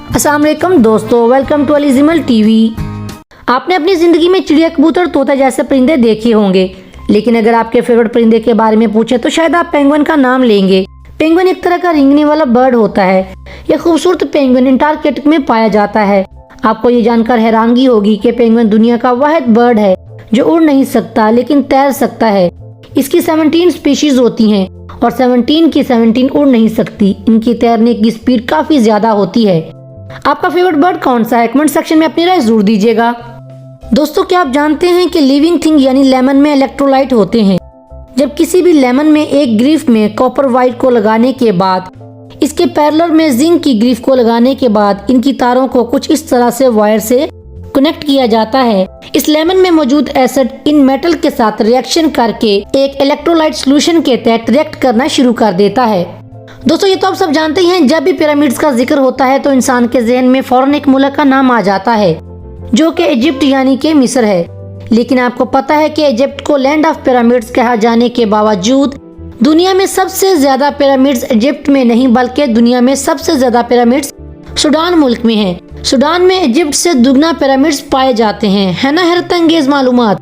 अस्सलाम वालेकुम दोस्तों, वेलकम टू अलीजिमल टीवी। आपने अपनी ज़िंदगी में चिड़िया, कबूतर, तोता जैसे परिंदे देखे होंगे, लेकिन अगर आपके फेवरेट परिंदे के बारे में पूछे तो शायद आप पेंगुइन का नाम लेंगे। पेंगुइन एक तरह का रेंगने वाला बर्ड होता है। यह खूबसूरत पेंगुइन अंटार्कटिका में पाया जाता है। आपको ये जानकर हैरानगी होगी कि पेंगुइन दुनिया का वाहिद बर्ड है जो उड़ नहीं सकता लेकिन तैर सकता है। इसकी 17 स्पीशीज होती हैं और 17 की 17 उड़ नहीं सकती। इनकी तैरने की स्पीड काफी ज्यादा होती है। आपका फेवरेट बर्ड कौन सा है? कमेंट सेक्शन में अपनी राय जरूर दीजिएगा। दोस्तों, क्या आप जानते हैं कि लिविंग थिंग यानी लेमन में इलेक्ट्रोलाइट होते हैं। जब किसी भी लेमन में एक ग्रीफ में कॉपर वाइट को लगाने के बाद इसके पैरेलल में जिंक की ग्रीफ को लगाने के बाद इनकी तारों को कुछ इस तरह से वायर से कनेक्ट किया जाता है। इस लेमन में मौजूद एसिड इन मेटल के साथ रिएक्शन करके एक इलेक्ट्रोलाइट सॉल्यूशन के तहत रिएक्ट करना शुरू कर देता है। दोस्तों, ये तो आप सब जानते हैं, जब भी पिरामिड्स का जिक्र होता है तो इंसान के जहन में फौरन एक मुल्क का नाम आ जाता है जो कि इजिप्ट यानी कि मिस्र है। लेकिन आपको पता है कि इजिप्ट को लैंड ऑफ पिरामिड्स कहा जाने के बावजूद दुनिया में सबसे ज्यादा पिरामिड्स इजिप्ट में नहीं बल्कि दुनिया में सबसे ज्यादा पिरामिड्स सूडान मुल्क में हैं। सूडान में इजिप्ट से दुगना पिरामिड्स पाए जाते हैं। है ना हैरत अंगेज मालूमात।